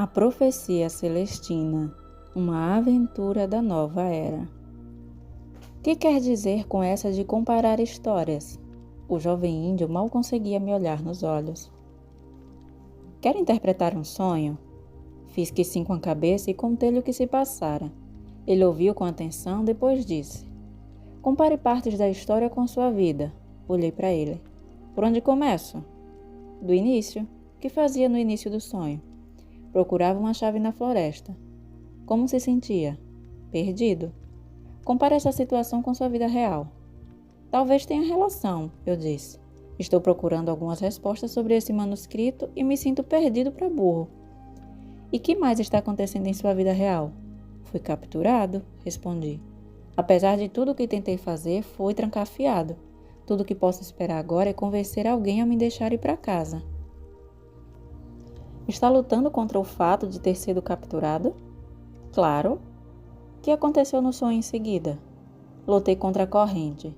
A Profecia Celestina, uma aventura da nova era. Que quer dizer com essa de comparar histórias? O jovem índio mal conseguia me olhar nos olhos. Quer interpretar um sonho? Fiz que sim com a cabeça e contei-lhe o que se passara. Ele ouviu com atenção, depois disse: compare partes da história com sua vida. Olhei para ele. Por onde começo? Do início. O que fazia no início do sonho? Procurava uma chave na floresta. Como se sentia? Perdido. Compare essa situação com sua vida real. Talvez tenha relação, eu disse. Estou procurando algumas respostas sobre esse manuscrito e me sinto perdido para burro. E que mais está acontecendo em sua vida real? Fui capturado, respondi. Apesar de tudo o que tentei fazer, fui trancafiado. Tudo o que posso esperar agora é convencer alguém a me deixar ir para casa. Está lutando contra o fato de ter sido capturado? Claro. O que aconteceu no sonho em seguida? Lutei contra a corrente.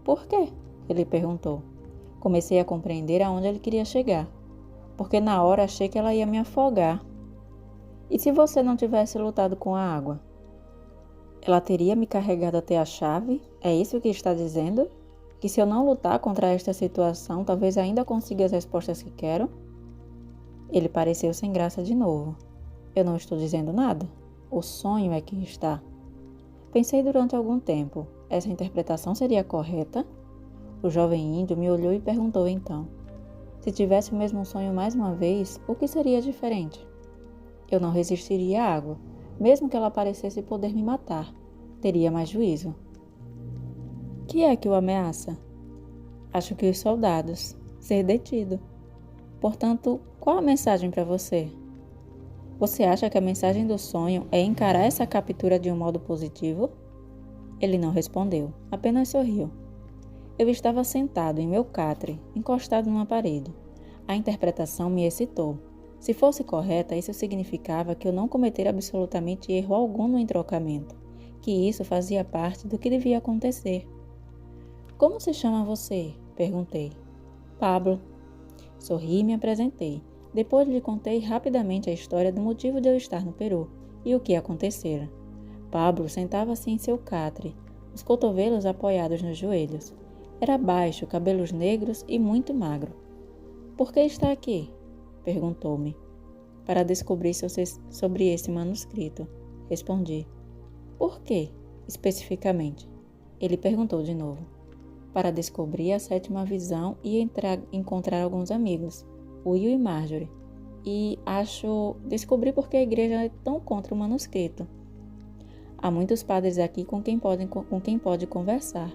Por quê? Ele perguntou. Comecei a compreender aonde ele queria chegar. Porque na hora achei que ela ia me afogar. E se você não tivesse lutado com a água? Ela teria me carregado até a chave? É isso que está dizendo? Que se eu não lutar contra esta situação, talvez ainda consiga as respostas que quero? Ele pareceu sem graça de novo. Eu não estou dizendo nada. O sonho é que está. Pensei durante algum tempo. Essa interpretação seria correta? O jovem índio me olhou e perguntou então. Se tivesse o mesmo sonho mais uma vez, o que seria diferente? Eu não resistiria à água, mesmo que ela parecesse poder me matar. Teria mais juízo. Que é que o ameaça? Acho que os soldados. Ser detido. Portanto, qual a mensagem para você? Você acha que a mensagem do sonho é encarar essa captura de um modo positivo? Ele não respondeu, apenas sorriu. Eu estava sentado em meu catre, encostado numa parede. A interpretação me excitou. Se fosse correta, isso significava que eu não cometera absolutamente erro algum no entrocamento, que isso fazia parte do que devia acontecer. Como se chama você? Perguntei. Pablo. Sorri e me apresentei. Depois lhe contei rapidamente a história do motivo de eu estar no Peru e o que acontecera. Pablo sentava-se em seu catre, os cotovelos apoiados nos joelhos. Era baixo, cabelos negros e muito magro. Por que está aqui? Perguntou-me. Para descobrir sobre esse manuscrito. Respondi. Por quê, especificamente? Ele perguntou de novo. Para descobrir a sétima visão e encontrar alguns amigos, Will e Marjorie. E descobri porque a igreja é tão contra o manuscrito. Há muitos padres aqui com quem pode conversar,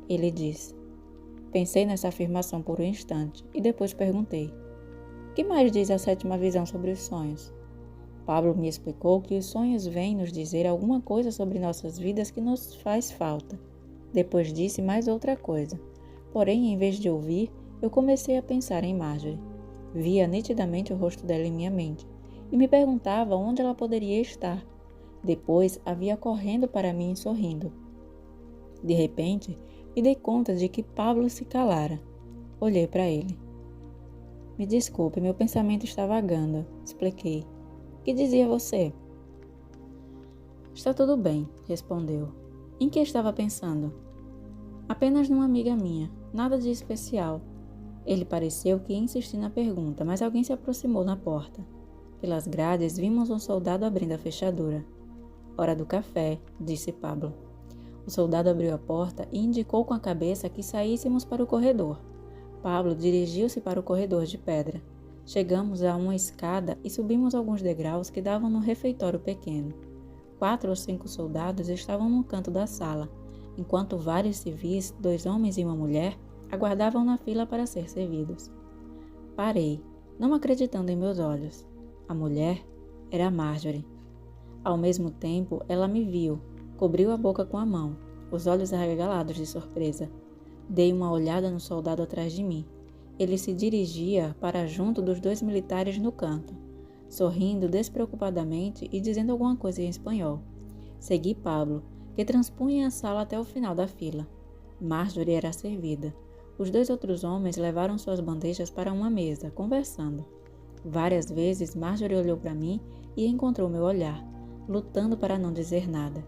ele disse. Pensei nessa afirmação por um instante e depois perguntei. O que mais diz a sétima visão sobre os sonhos? Pablo me explicou que os sonhos vêm nos dizer alguma coisa sobre nossas vidas que nos faz falta. Depois disse mais outra coisa. Porém, em vez de ouvir, eu comecei a pensar em Marjorie. Via nitidamente o rosto dela em minha mente e me perguntava onde ela poderia estar. Depois, a via correndo para mim sorrindo. De repente, me dei conta de que Pablo se calara. Olhei para ele. Me desculpe, meu pensamento está vagando, expliquei. Que dizia você? Está tudo bem, respondeu. Em que estava pensando? Apenas numa amiga minha, nada de especial. Ele pareceu que ia insistir na pergunta, mas alguém se aproximou na porta. Pelas grades vimos um soldado abrindo a fechadura. Hora do café, disse Pablo. O soldado abriu a porta e indicou com a cabeça que saíssemos para o corredor. Pablo dirigiu-se para o corredor de pedra. Chegamos a uma escada e subimos alguns degraus que davam no refeitório pequeno. 4 ou 5 soldados estavam no canto da sala, enquanto vários civis, 2 homens e uma mulher, aguardavam na fila para ser servidos. Parei, não acreditando em meus olhos. A mulher era Marjorie. Ao mesmo tempo, ela me viu, cobriu a boca com a mão, os olhos arregalados de surpresa. Dei uma olhada no soldado atrás de mim. Ele se dirigia para junto dos 2 militares no canto, sorrindo despreocupadamente e dizendo alguma coisa em espanhol. Segui Pablo, que transpunha a sala até o final da fila. Marjorie era servida. Os 2 outros homens levaram suas bandejas para uma mesa, conversando. Várias vezes Marjorie olhou para mim e encontrou meu olhar, lutando para não dizer nada.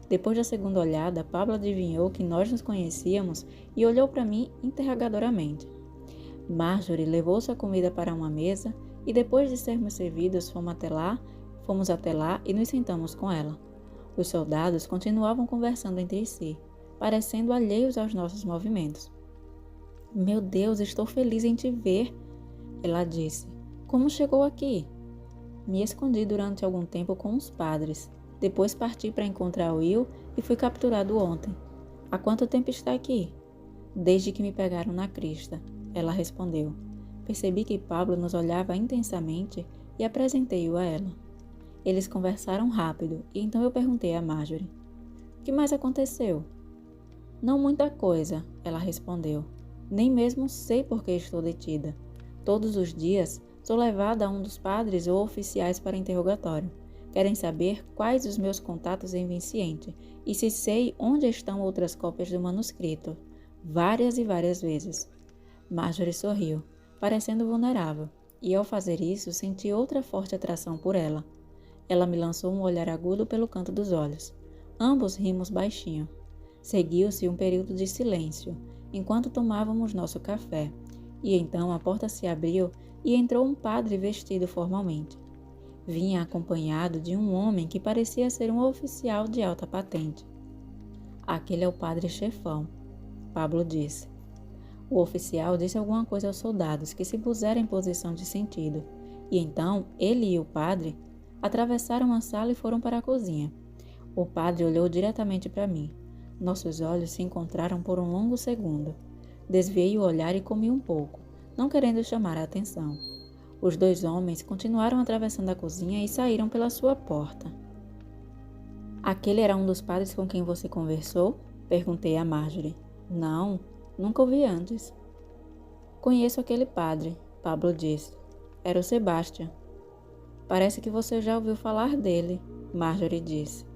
Depois da segunda olhada, Pablo adivinhou que nós nos conhecíamos e olhou para mim interrogatoriamente. Marjorie levou sua comida para uma mesa e depois de sermos servidos fomos até lá e nos sentamos com ela. Os soldados continuavam conversando entre si, parecendo alheios aos nossos movimentos. Meu Deus, estou feliz em te ver, ela disse. Como chegou aqui? Me escondi durante algum tempo com os padres. Depois parti para encontrar Will e fui capturado ontem. Há quanto tempo está aqui? Desde que me pegaram na crista, ela respondeu. Percebi que Pablo nos olhava intensamente e apresentei-o a ela. Eles conversaram rápido e então eu perguntei a Marjorie. O que mais aconteceu? Não muita coisa, ela respondeu. Nem mesmo sei por que estou detida. Todos os dias sou levada a um dos padres ou oficiais para interrogatório. Querem saber quais os meus contatos em Vinciente e se sei onde estão outras cópias do manuscrito. Várias e várias vezes. Marjorie sorriu, parecendo vulnerável, e ao fazer isso senti outra forte atração por ela. Ela me lançou um olhar agudo pelo canto dos olhos. Ambos rimos baixinho. Seguiu-se um período de silêncio, enquanto tomávamos nosso café, e então a porta se abriu e entrou um padre vestido formalmente. Vinha acompanhado de um homem que parecia ser um oficial de alta patente. Aquele é o padre chefão, Pablo disse. O oficial disse alguma coisa aos soldados que se puseram em posição de sentido, e então ele e o padre atravessaram a sala e foram para a cozinha. O padre olhou diretamente para mim. Nossos olhos se encontraram por um longo segundo. Desviei o olhar e comi um pouco, não querendo chamar a atenção. Os dois homens continuaram atravessando a cozinha e saíram pela sua porta. Aquele era um dos padres com quem você conversou? Perguntei a Marjorie. Não, nunca o vi antes. Conheço aquele padre, Pablo disse. Era o Sebastian. Parece que você já ouviu falar dele, Marjorie disse.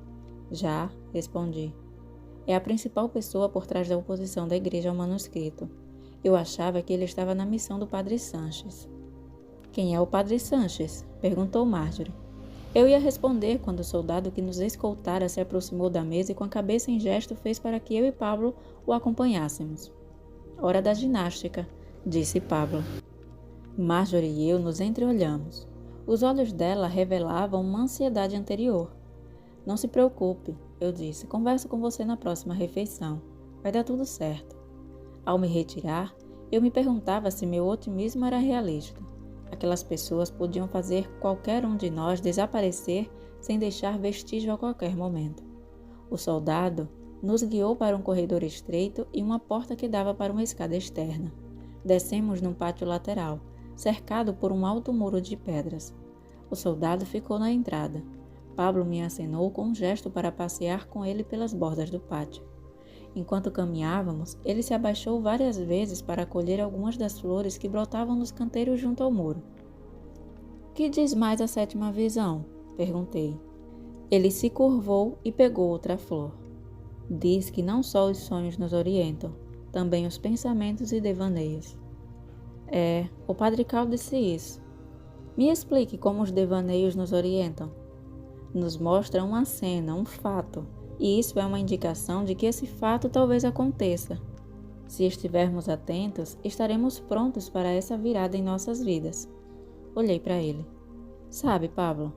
Já, respondi. É a principal pessoa por trás da oposição da igreja ao manuscrito. Eu achava que ele estava na missão do padre Sanches. Quem é o padre Sanches? Perguntou Marjorie. Eu ia responder quando o soldado que nos escoltara se aproximou da mesa e com a cabeça em gesto fez para que eu e Pablo o acompanhássemos. Hora da ginástica, disse Pablo. Marjorie e eu nos entreolhamos. Os olhos dela revelavam uma ansiedade anterior. Não se preocupe, eu disse. Converso com você na próxima refeição. Vai dar tudo certo. Ao me retirar, eu me perguntava se meu otimismo era realista. Aquelas pessoas podiam fazer qualquer um de nós desaparecer sem deixar vestígio a qualquer momento. O soldado nos guiou para um corredor estreito e uma porta que dava para uma escada externa. Descemos num pátio lateral, cercado por um alto muro de pedras. O soldado ficou na entrada. Pablo me acenou com um gesto para passear com ele pelas bordas do pátio. Enquanto caminhávamos, ele se abaixou várias vezes para colher algumas das flores que brotavam nos canteiros junto ao muro. — Que diz mais a sétima visão? Perguntei. Ele se curvou e pegou outra flor. Diz que não só os sonhos nos orientam, também os pensamentos e devaneios. O Padre Cal disse isso. Me explique como os devaneios nos orientam. Nos mostram uma cena, um fato, e isso é uma indicação de que esse fato talvez aconteça. Se estivermos atentos, estaremos prontos para essa virada em nossas vidas. Olhei para ele. Sabe, Pablo,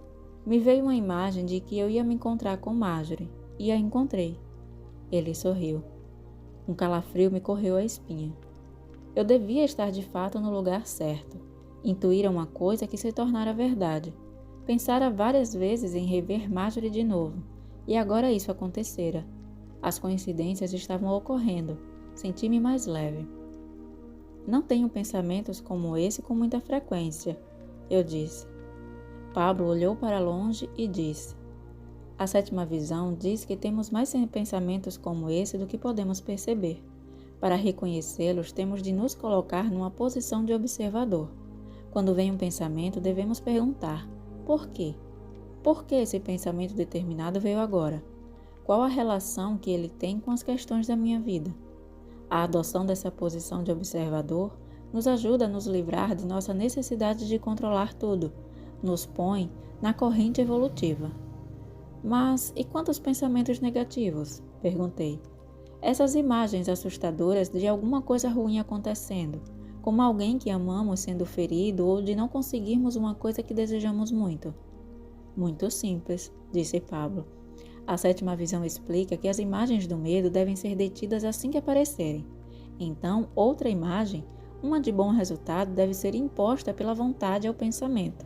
me veio uma imagem de que eu ia me encontrar com Marjorie, e a encontrei. Ele sorriu. Um calafrio me correu a espinha. Eu devia estar de fato no lugar certo. Intuíra uma coisa que se tornara verdade. Pensara várias vezes em rever Marjorie de novo. E agora isso acontecera. As coincidências estavam ocorrendo. Senti-me mais leve. Não tenho pensamentos como esse com muita frequência, eu disse. Pablo olhou para longe e disse. A sétima visão diz que temos mais pensamentos como esse do que podemos perceber. Para reconhecê-los, temos de nos colocar numa posição de observador. Quando vem um pensamento, devemos perguntar, por quê? Por que esse pensamento determinado veio agora? Qual a relação que ele tem com as questões da minha vida? A adoção dessa posição de observador nos ajuda a nos livrar de nossa necessidade de controlar tudo, nos põe na corrente evolutiva. Mas e quantos pensamentos negativos? Perguntei. Essas imagens assustadoras de alguma coisa ruim acontecendo, como alguém que amamos sendo ferido ou de não conseguirmos uma coisa que desejamos muito. Muito simples, disse Pablo. A sétima visão explica que as imagens do medo devem ser detidas assim que aparecerem. Então, outra imagem, uma de bom resultado, deve ser imposta pela vontade ao pensamento.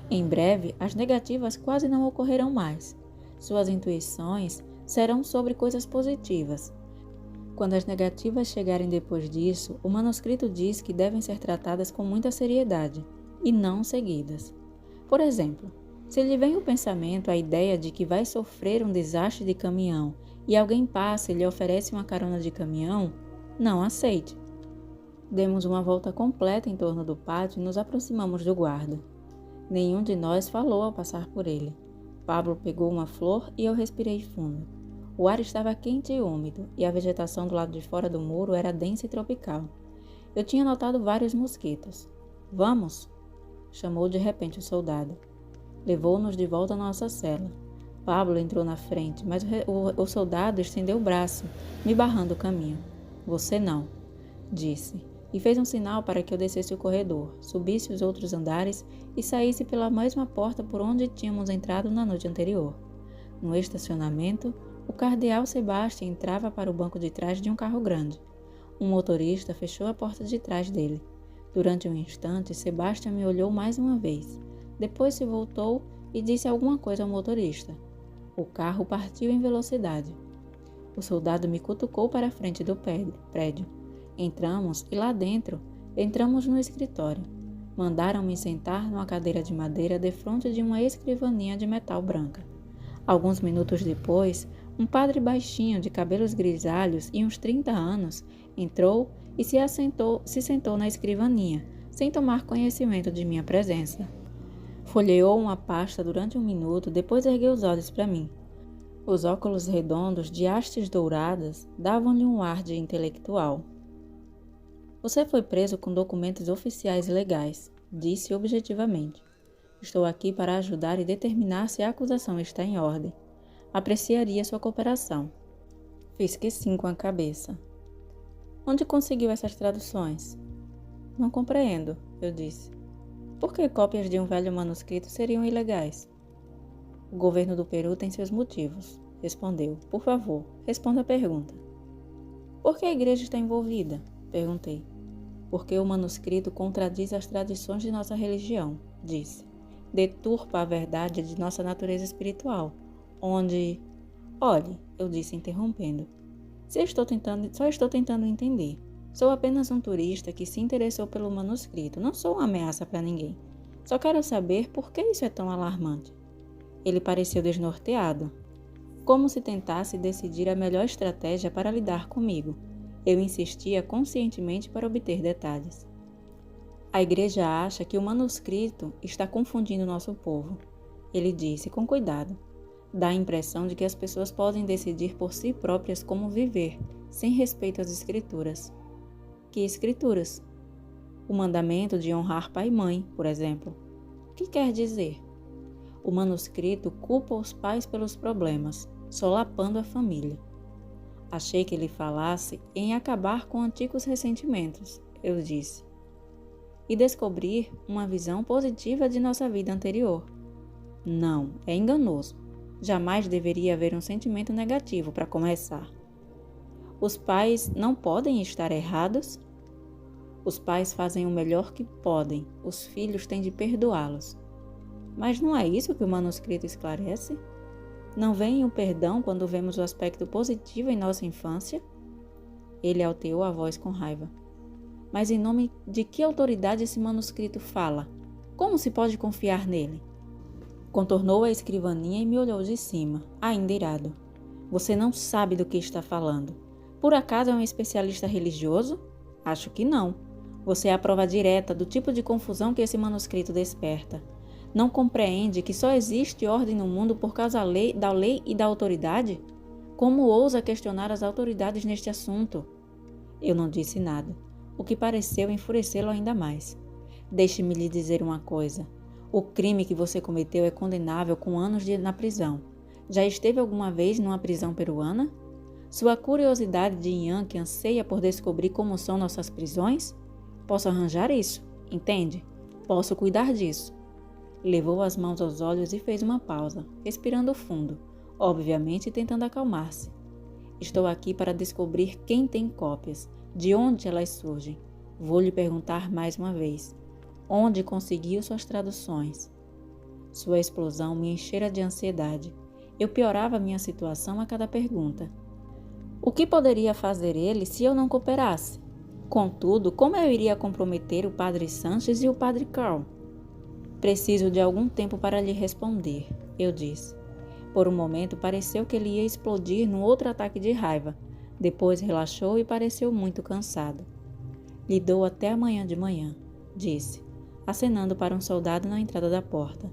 Em breve, as negativas quase não ocorrerão mais. Suas intuições serão sobre coisas positivas. Quando as negativas chegarem depois disso, o manuscrito diz que devem ser tratadas com muita seriedade e não seguidas. Por exemplo, se lhe vem o pensamento a ideia de que vai sofrer um desastre de caminhão e alguém passa e lhe oferece uma carona de caminhão, não aceite. Demos uma volta completa em torno do pátio e nos aproximamos do guarda. Nenhum de nós falou ao passar por ele. Pablo pegou uma flor e eu respirei fundo. O ar estava quente e úmido, e a vegetação do lado de fora do muro era densa e tropical. Eu tinha notado vários mosquitos. Vamos? Chamou de repente o soldado. Levou-nos de volta à nossa cela. Pablo entrou na frente, mas o soldado estendeu o braço, me barrando o caminho. Você não, disse, e fez um sinal para que eu descesse o corredor, subisse os outros andares e saísse pela mesma porta por onde tínhamos entrado na noite anterior. No estacionamento, o cardeal Sebastian entrava para o banco de trás de um carro grande. Um motorista fechou a porta de trás dele. Durante um instante, Sebastian me olhou mais uma vez. Depois se voltou e disse alguma coisa ao motorista. O carro partiu em velocidade. O soldado me cutucou para a frente do prédio. Entramos e lá dentro, entramos no escritório. Mandaram-me sentar numa cadeira de madeira defronte de uma escrivaninha de metal branca. Alguns minutos depois, um padre baixinho de cabelos grisalhos e uns 30 anos entrou e se sentou na escrivaninha, sem tomar conhecimento de minha presença. Folheou uma pasta durante um minuto, depois ergueu os olhos para mim. Os óculos redondos de hastes douradas davam-lhe um ar de intelectual. Você foi preso com documentos oficiais legais, disse objetivamente. Estou aqui para ajudar e determinar se a acusação está em ordem. Apreciaria sua cooperação. Fiz que sim com a cabeça. Onde conseguiu essas traduções? Não compreendo, eu disse. Por que cópias de um velho manuscrito seriam ilegais? O governo do Peru tem seus motivos, respondeu. Por favor, responda a pergunta. Por que a igreja está envolvida? Perguntei. Porque o manuscrito contradiz as tradições de nossa religião, disse. Deturpa a verdade de nossa natureza espiritual, onde... Olhe, eu disse interrompendo. Só estou tentando entender. Sou apenas um turista que se interessou pelo manuscrito, não sou uma ameaça para ninguém. Só quero saber por que isso é tão alarmante. Ele pareceu desnorteado, como se tentasse decidir a melhor estratégia para lidar comigo. Eu insistia conscientemente para obter detalhes. A igreja acha que o manuscrito está confundindo nosso povo. Ele disse com cuidado. Dá a impressão de que as pessoas podem decidir por si próprias como viver, sem respeito às escrituras. Que escrituras? O mandamento de honrar pai e mãe, por exemplo. O que quer dizer? O manuscrito culpa os pais pelos problemas, solapando a família. Achei que ele falasse em acabar com antigos ressentimentos, eu disse, e descobrir uma visão positiva de nossa vida anterior. Não, é enganoso. Jamais deveria haver um sentimento negativo para começar. Os pais não podem estar errados? Os pais fazem o melhor que podem, os filhos têm de perdoá-los. Mas não é isso que o manuscrito esclarece? Não vem o perdão quando vemos o aspecto positivo em nossa infância? Ele alteou a voz com raiva. Mas em nome de que autoridade esse manuscrito fala? Como se pode confiar nele? Contornou a escrivaninha e me olhou de cima, ainda irado. Você não sabe do que está falando. Por acaso é um especialista religioso? Acho que não. Você é a prova direta do tipo de confusão que esse manuscrito desperta. Não compreende que só existe ordem no mundo por causa da lei e da autoridade? Como ousa questionar as autoridades neste assunto? Eu não disse nada. o que pareceu enfurecê-lo ainda mais. Deixe-me lhe dizer uma coisa. O crime que você cometeu é condenável com anos na prisão. Já esteve alguma vez numa prisão peruana? Sua curiosidade de Yankee anseia por descobrir como são nossas prisões? Posso arranjar isso, entende? Posso cuidar disso. Levou as mãos aos olhos e fez uma pausa, respirando fundo, obviamente tentando acalmar-se. Estou aqui para descobrir quem tem cópias, de onde elas surgem. Vou lhe perguntar mais uma vez. Onde conseguiu suas traduções? Sua explosão me enchera de ansiedade. Eu piorava minha situação a cada pergunta. O que poderia fazer ele se eu não cooperasse? Contudo, como eu iria comprometer o padre Sanches e o padre Carl? Preciso de algum tempo para lhe responder, eu disse. Por um momento pareceu que ele ia explodir num outro ataque de raiva. Depois relaxou e pareceu muito cansado. Lhe dou até amanhã de manhã, disse, acenando para um soldado na entrada da porta.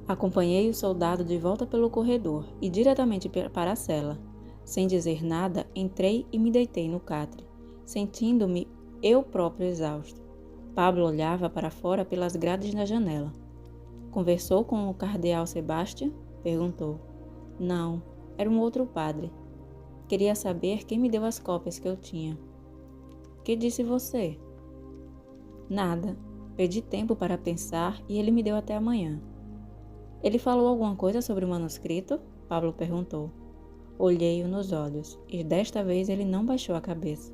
Acompanhei o soldado de volta pelo corredor e diretamente para a cela. Sem dizer nada, entrei e me deitei no catre, sentindo-me eu próprio exausto. Pablo olhava para fora pelas grades da janela. Conversou com o cardeal Sebastião? Perguntou. Não, era um outro padre. Queria saber quem me deu as cópias que eu tinha. Que disse você? Nada. Pedi tempo para pensar e ele me deu até amanhã. Ele falou alguma coisa sobre o manuscrito? Pablo perguntou. Olhei-o nos olhos e desta vez ele não baixou a cabeça.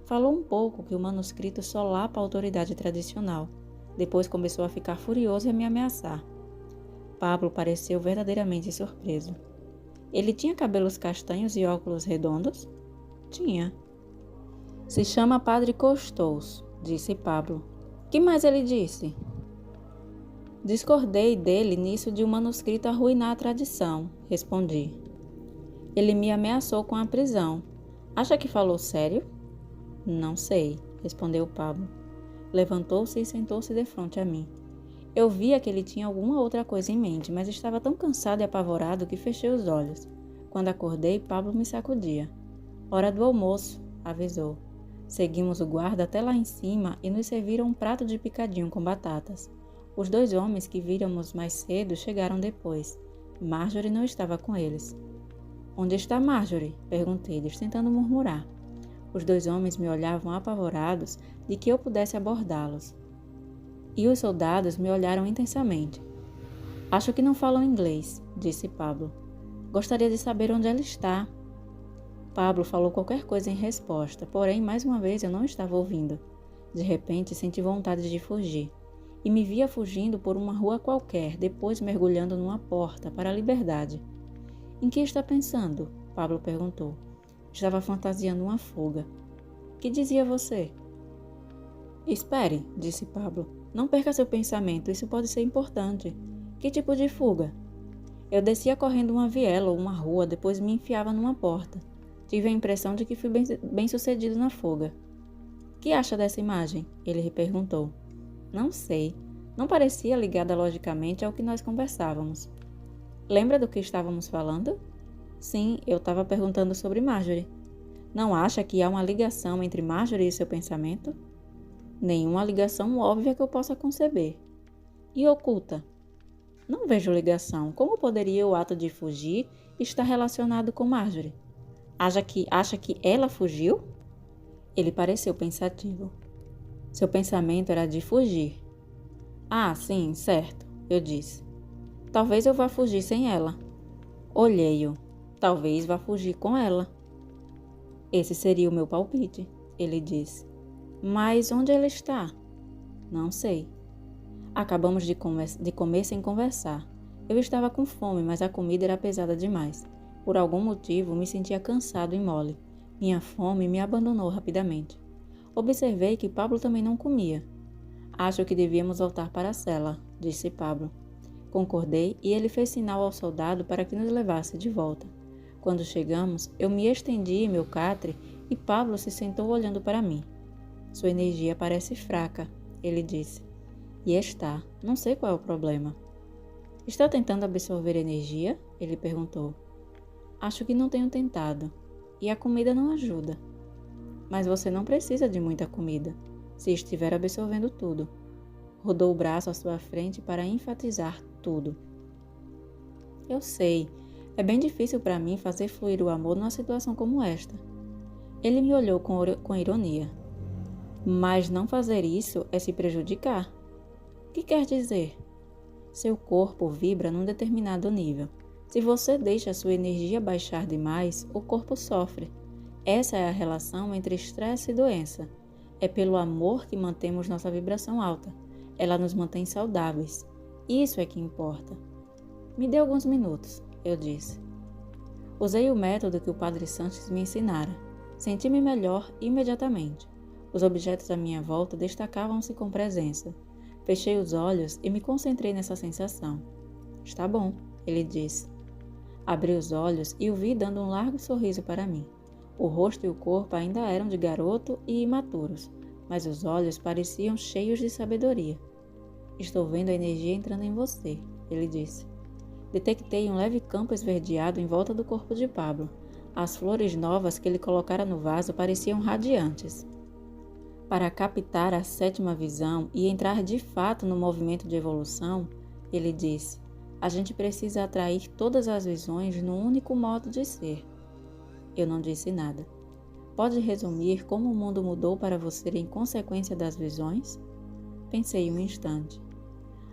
Falou um pouco que o manuscrito solapa a autoridade tradicional. Depois começou a ficar furioso e a me ameaçar. Pablo pareceu verdadeiramente surpreso. Ele tinha cabelos castanhos e óculos redondos? Tinha. Se chama Padre Costous, disse Pablo. Que mais ele disse? Discordei dele nisso de um manuscrito arruinar a tradição, respondi. Ele me ameaçou com a prisão. Acha que falou sério? Não sei, respondeu Pablo. Levantou-se e sentou-se defronte a mim. Eu via que ele tinha alguma outra coisa em mente, mas estava tão cansado e apavorado que fechei os olhos. Quando acordei, Pablo me sacudia. Hora do almoço, avisou. Seguimos o guarda até lá em cima e nos serviram um prato de picadinho com batatas. Os 2 homens que víramos mais cedo chegaram depois. Marjorie não estava com eles. Onde está Marjorie? Perguntei-lhes, tentando murmurar. Os 2 homens me olhavam apavorados de que eu pudesse abordá-los. E os soldados me olharam intensamente. Acho que não falam inglês, disse Pablo. Gostaria de saber onde ela está. Pablo falou qualquer coisa em resposta, porém, mais uma vez, eu não estava ouvindo. De repente, senti vontade de fugir. E me via fugindo por uma rua qualquer, depois mergulhando numa porta para a liberdade. Em que está pensando? Pablo perguntou. Estava fantasiando uma fuga. Que dizia você? Espere, disse Pablo. Não perca seu pensamento, isso pode ser importante. Que tipo de fuga? Eu descia correndo uma viela ou uma rua, depois me enfiava numa porta. Tive a impressão de que fui bem sucedido na fuga. Que acha dessa imagem? Ele perguntou. Não sei. Não parecia ligada logicamente ao que nós conversávamos. Lembra do que estávamos falando? Sim, eu estava perguntando sobre Marjorie. Não acha que há uma ligação entre Marjorie e seu pensamento? Nenhuma ligação óbvia que eu possa conceber. E oculta? Não vejo ligação. Como poderia o ato de fugir estar relacionado com Marjorie? Acha que ela fugiu? Ele pareceu pensativo. Seu pensamento era de fugir. Ah, sim, certo, eu disse. Talvez eu vá fugir sem ela. Olhei-o. Talvez vá fugir com ela. Esse seria o meu palpite, ele disse. Mas onde ela está? Não sei. Acabamos de comer sem conversar. Eu estava com fome, mas a comida era pesada demais. Por algum motivo, me sentia cansado e mole. Minha fome me abandonou rapidamente. Observei que Pablo também não comia. Acho que devíamos voltar para a cela, disse Pablo. Concordei e ele fez sinal ao soldado para que nos levasse de volta. Quando chegamos, eu me estendi em meu catre e Pablo se sentou olhando para mim. Sua energia parece fraca, ele disse. E está, não sei qual é o problema. Está tentando absorver energia? Ele perguntou. Acho que não tenho tentado. E a comida não ajuda. Mas você não precisa de muita comida, se estiver absorvendo tudo. Rodou o braço à sua frente para enfatizar tudo. Eu sei, é bem difícil para mim fazer fluir o amor numa situação como esta. Ele me olhou com ironia. Mas não fazer isso é se prejudicar. O que quer dizer? Seu corpo vibra num determinado nível. Se você deixa a sua energia baixar demais, o corpo sofre. Essa é a relação entre estresse e doença. É pelo amor que mantemos nossa vibração alta. Ela nos mantém saudáveis. Isso é que importa. Me dê alguns minutos, eu disse. Usei o método que o Padre Sanches me ensinara. Senti-me melhor imediatamente. Os objetos à minha volta destacavam-se com presença. Fechei os olhos e me concentrei nessa sensação. Está bom, ele disse. Abri os olhos e o vi dando um largo sorriso para mim. O rosto e o corpo ainda eram de garoto e imaturos, mas os olhos pareciam cheios de sabedoria. Estou vendo a energia entrando em você, ele disse. Detectei um leve campo esverdeado em volta do corpo de Pablo. As flores novas que ele colocara no vaso pareciam radiantes. Para captar a sétima visão e entrar de fato no movimento de evolução, ele disse, a gente precisa atrair todas as visões num único modo de ser. Eu não disse nada. Pode resumir como o mundo mudou para você em consequência das visões? Pensei um instante.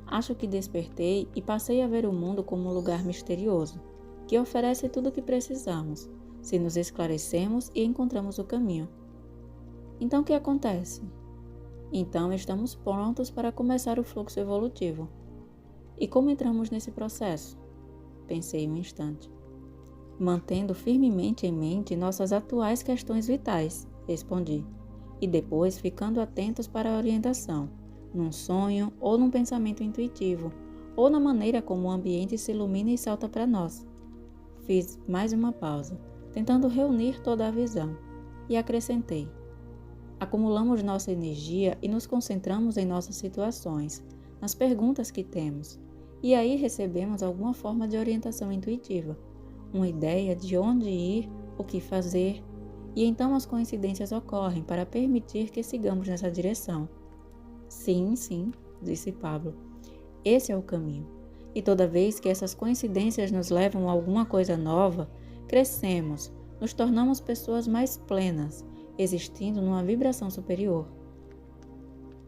Acho que despertei e passei a ver o mundo como um lugar misterioso, que oferece tudo o que precisamos, se nos esclarecemos e encontramos o caminho. Então o que acontece? Então estamos prontos para começar o fluxo evolutivo. E como entramos nesse processo? Pensei um instante. Mantendo firmemente em mente nossas atuais questões vitais, respondi, e depois ficando atentos para a orientação, num sonho ou num pensamento intuitivo, ou na maneira como o ambiente se ilumina e salta para nós. Fiz mais uma pausa, tentando reunir toda a visão, e acrescentei. Acumulamos nossa energia e nos concentramos em nossas situações, nas perguntas que temos, e aí recebemos alguma forma de orientação intuitiva, uma ideia de onde ir, o que fazer, e então as coincidências ocorrem para permitir que sigamos nessa direção. Sim, disse Pablo, esse é o caminho, e toda vez que essas coincidências nos levam a alguma coisa nova, crescemos, nos tornamos pessoas mais plenas, existindo numa vibração superior.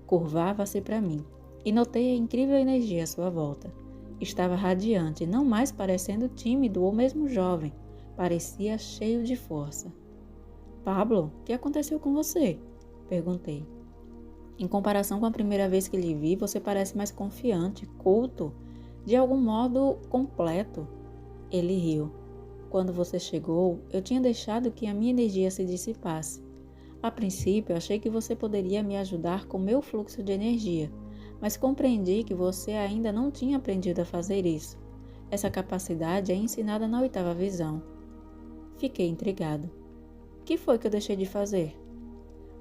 Curvava-se para mim, e notei a incrível energia à sua volta. Estava radiante, não mais parecendo tímido ou mesmo jovem, parecia cheio de força. Pablo, o que aconteceu com você? Perguntei. Em comparação com a primeira vez que lhe vi, você parece mais confiante, culto, de algum modo completo. Ele riu. Quando você chegou, eu tinha deixado que a minha energia se dissipasse. A princípio, achei que você poderia me ajudar com meu fluxo de energia, mas compreendi que você ainda não tinha aprendido a fazer isso. Essa capacidade é ensinada na 8ª visão. Fiquei intrigado. O que foi que eu deixei de fazer?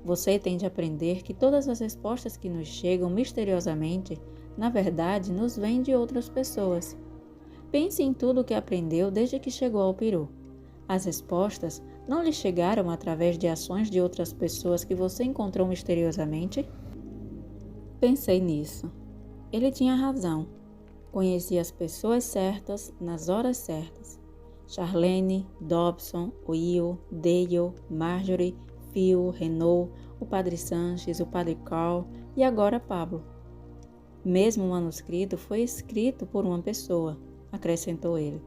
Você tem de aprender que todas as respostas que nos chegam misteriosamente, na verdade, nos vêm de outras pessoas. Pense em tudo o que aprendeu desde que chegou ao Peru. As respostas não lhe chegaram através de ações de outras pessoas que você encontrou misteriosamente? Pensei nisso. Ele tinha razão. Conheci as pessoas certas nas horas certas. Charlene, Dobson, Will, Dale, Marjorie, Phil, Renault, o Padre Sanches, o Padre Carl e agora Pablo. Mesmo o manuscrito foi escrito por uma pessoa, acrescentou ele.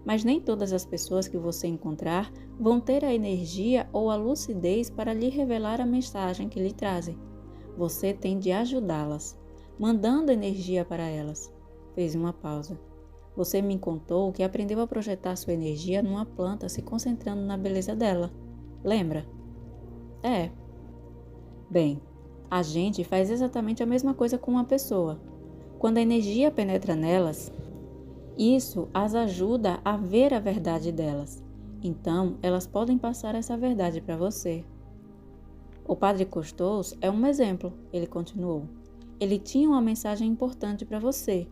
Mas nem todas as pessoas que você encontrar vão ter a energia ou a lucidez para lhe revelar a mensagem que lhe trazem. Você tem de ajudá-las, mandando energia para elas. Fez uma pausa. Você me contou que aprendeu a projetar sua energia numa planta se concentrando na beleza dela. Lembra? É. Bem, a gente faz exatamente a mesma coisa com uma pessoa. Quando a energia penetra nelas, isso as ajuda a ver a verdade delas. Então, elas podem passar essa verdade para você. O Padre Costous é um exemplo, ele continuou. Ele tinha uma mensagem importante para você,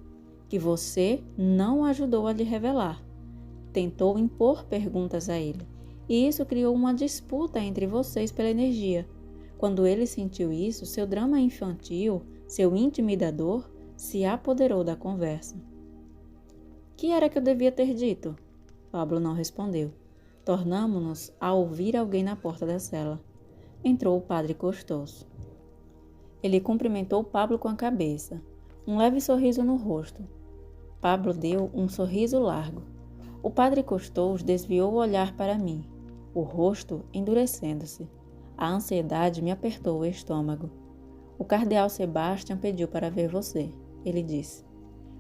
que você não ajudou a lhe revelar. Tentou impor perguntas a ele. e isso criou uma disputa entre vocês pela energia. Quando ele sentiu isso, seu drama infantil, seu intimidador, se apoderou da conversa. Que era que eu devia ter dito? Pablo não respondeu. Tornamo-nos a ouvir alguém na porta da cela. Entrou o padre Costoso. Ele cumprimentou Pablo com a cabeça, um leve sorriso no rosto. Pablo deu um sorriso largo. O padre Costoso desviou o olhar para mim, o rosto endurecendo-se. A ansiedade me apertou o estômago. O cardeal Sebastião pediu para ver você, ele disse.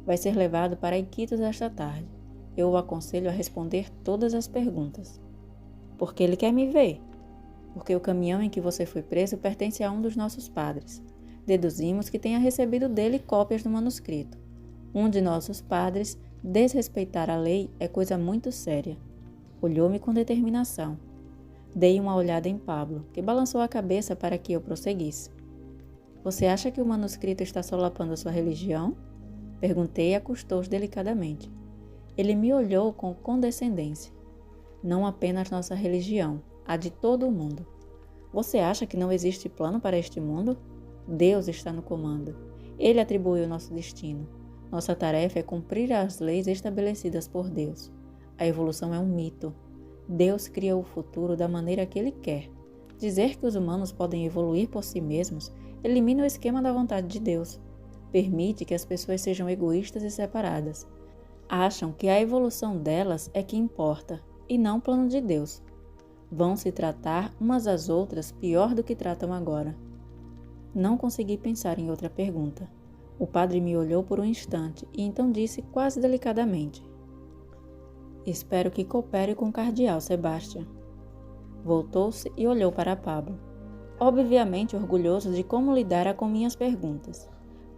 Vai ser levado para Iquitos esta tarde. Eu o aconselho a responder todas as perguntas. Por que ele quer me ver? Porque o caminhão em que você foi preso pertence a um dos nossos padres. Deduzimos que tenha recebido dele cópias do manuscrito. Um de nossos padres, desrespeitar a lei é coisa muito séria. Olhou-me com determinação. Dei uma olhada em Pablo, que balançou a cabeça para que eu prosseguisse. Você acha que o manuscrito está solapando a sua religião? Perguntei a Custódio delicadamente. Ele me olhou com condescendência. Não apenas nossa religião, a de todo o mundo. Você acha que não existe plano para este mundo? Deus está no comando. Ele atribuiu nosso destino. Nossa tarefa é cumprir as leis estabelecidas por Deus. A evolução é um mito. Deus cria o futuro da maneira que Ele quer. Dizer que os humanos podem evoluir por si mesmos elimina o esquema da vontade de Deus. Permite que as pessoas sejam egoístas e separadas. Acham que a evolução delas é que importa, e não o plano de Deus. Vão se tratar umas às outras pior do que tratam agora. Não consegui pensar em outra pergunta. O padre me olhou por um instante e então disse quase delicadamente: Espero que coopere com o cardeal Sebastião. Voltou-se e olhou para Pablo, obviamente orgulhoso de como lidara com minhas perguntas.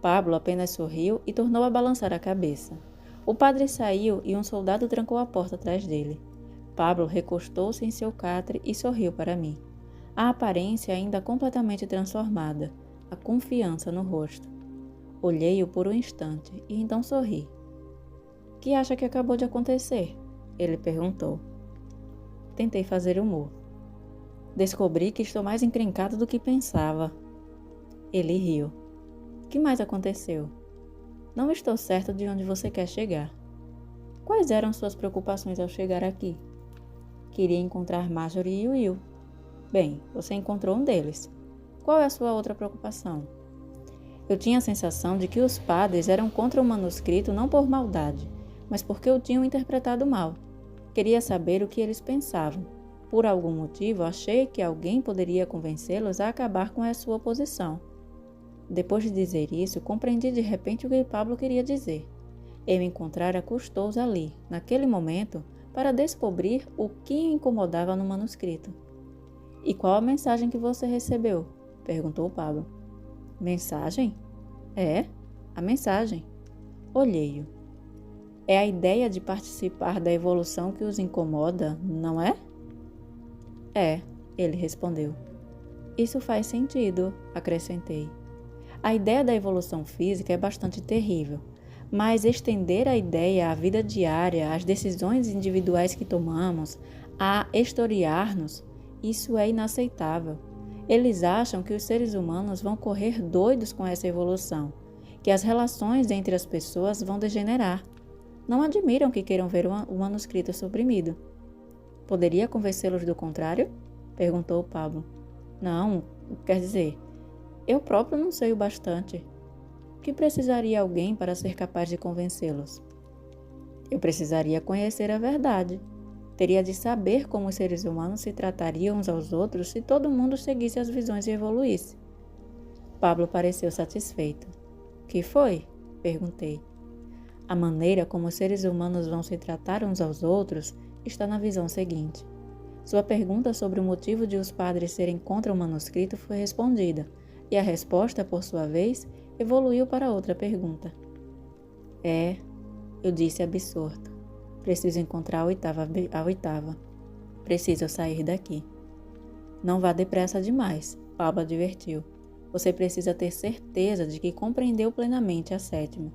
Pablo apenas sorriu e tornou a balançar a cabeça. O padre saiu e um soldado trancou a porta atrás dele. Pablo recostou-se em seu catre e sorriu para mim. A aparência ainda completamente transformada, a confiança no rosto. Olhei-o por um instante e então sorri. — Que acha que acabou de acontecer? Ele perguntou. Tentei fazer humor. Descobri que estou mais encrencado do que pensava. Ele riu. Que mais aconteceu? Não estou certo de onde você quer chegar. Quais eram suas preocupações ao chegar aqui? Queria encontrar Marjorie e Will. Bem, você encontrou um deles. Qual é a sua outra preocupação? Eu tinha a sensação de que os padres eram contra o manuscrito não por maldade, mas porque o tinham interpretado mal. Queria saber o que eles pensavam. Por algum motivo, achei que alguém poderia convencê-los a acabar com a sua oposição. Depois de dizer isso, compreendi de repente o que Pablo queria dizer. Eu encontrara custoso ali, naquele momento, para descobrir o que o incomodava no manuscrito. E qual a mensagem que você recebeu? Perguntou Pablo. Mensagem? É, a mensagem. Olhei-o. É a ideia de participar da evolução que os incomoda, não é? É, ele respondeu. Isso faz sentido, acrescentei. A ideia da evolução física é bastante terrível, mas estender a ideia à vida diária, às decisões individuais que tomamos, a historiar-nos, isso é inaceitável. Eles acham que os seres humanos vão correr doidos com essa evolução, que as relações entre as pessoas vão degenerar. Não admiram que queiram ver o manuscrito suprimido. Poderia convencê-los do contrário? Perguntou Pablo. Não, quer dizer, eu próprio não sei o bastante. Que precisaria alguém para ser capaz de convencê-los? Eu precisaria conhecer a verdade. Teria de saber como os seres humanos se tratariam uns aos outros se todo mundo seguisse as visões e evoluísse. Pablo pareceu satisfeito. Que foi? Perguntei. A maneira como os seres humanos vão se tratar uns aos outros está na visão seguinte. Sua pergunta sobre o motivo de os padres serem contra o manuscrito foi respondida, e a resposta, por sua vez, evoluiu para outra pergunta. Eu disse absorto. Preciso encontrar a oitava. Preciso sair daqui. Não vá depressa demais, Pablo advertiu. Você precisa ter certeza de que compreendeu plenamente a sétima,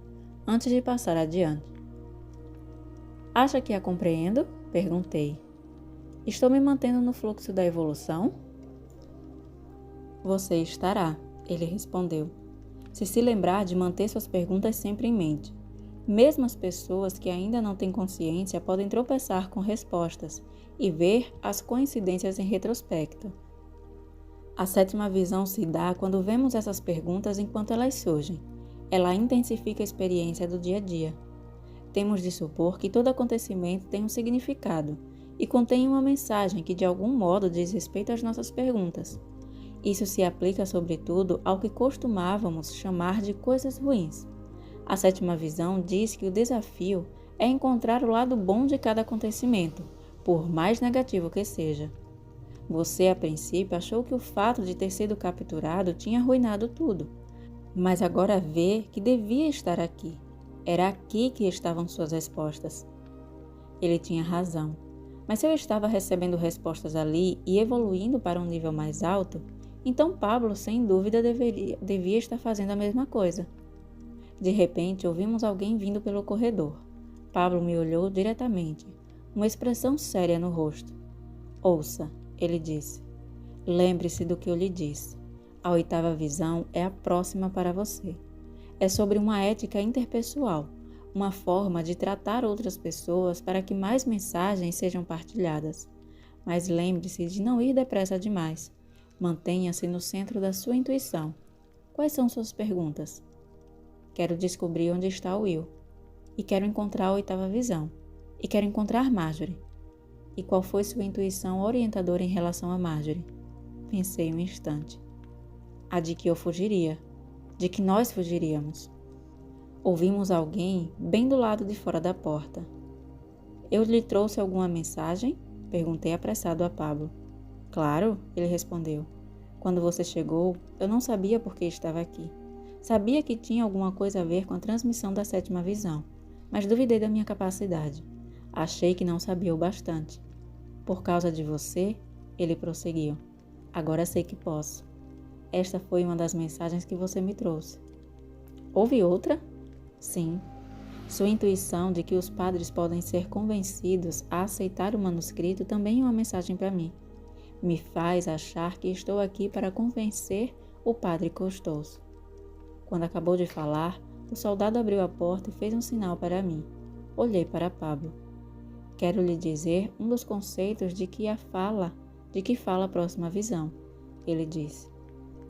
antes de passar adiante. Acha que a compreendo? Perguntei. Estou me mantendo no fluxo da evolução? Você estará, ele respondeu. Se lembrar de manter suas perguntas sempre em mente. Mesmo as pessoas que ainda não têm consciência podem tropeçar com respostas e ver as coincidências em retrospecto. A 7ª visão se dá quando vemos essas perguntas enquanto elas surgem. Ela intensifica a experiência do dia a dia. Temos de supor que todo acontecimento tem um significado e contém uma mensagem que de algum modo diz respeito às nossas perguntas. Isso se aplica sobretudo ao que costumávamos chamar de coisas ruins. A 7ª visão diz que o desafio é encontrar o lado bom de cada acontecimento, por mais negativo que seja. Você, a princípio, achou que o fato de ter sido capturado tinha arruinado tudo, mas agora vê que devia estar aqui. Era aqui que estavam suas respostas. Ele tinha razão, mas se eu estava recebendo respostas ali e evoluindo para um nível mais alto, então Pablo, sem dúvida, devia estar fazendo a mesma coisa. De repente, ouvimos alguém vindo pelo corredor. Pablo me olhou diretamente, uma expressão séria no rosto. Ouça, ele disse. Lembre-se do que eu lhe disse. A 8ª visão é a próxima para você. É sobre uma ética interpessoal, uma forma de tratar outras pessoas para que mais mensagens sejam partilhadas. Mas lembre-se de não ir depressa demais. Mantenha-se no centro da sua intuição. Quais são suas perguntas? Quero descobrir onde está o Will. E quero encontrar a 8ª visão. E quero encontrar Marjorie. E qual foi sua intuição orientadora em relação a Marjorie? Pensei um instante. A de que eu fugiria. De que nós fugiríamos. Ouvimos alguém bem do lado de fora da porta. Eu lhe trouxe alguma mensagem? Perguntei apressado a Pablo. Claro, ele respondeu. Quando você chegou, eu não sabia por que estava aqui. Sabia que tinha alguma coisa a ver com a transmissão da 7ª visão, mas duvidei da minha capacidade. Achei que não sabia o bastante. Por causa de você, ele prosseguiu. Agora sei que posso. Esta foi uma das mensagens que você me trouxe. Houve outra? Sim. Sua intuição de que os padres podem ser convencidos a aceitar o manuscrito também é uma mensagem para mim. Me faz achar que estou aqui para convencer o padre Costoso. Quando acabou de falar, o soldado abriu a porta e fez um sinal para mim. Olhei para Pablo. Quero lhe dizer um dos conceitos de que fala a próxima visão, ele disse.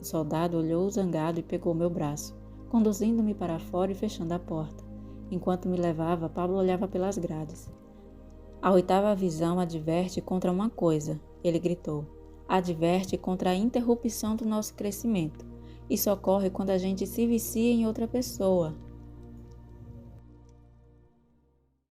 O soldado olhou zangado e pegou meu braço, conduzindo-me para fora e fechando a porta. Enquanto me levava, Pablo olhava pelas grades. A 8ª visão adverte contra uma coisa, ele gritou. Adverte contra a interrupção do nosso crescimento. Isso ocorre quando a gente se vicia em outra pessoa,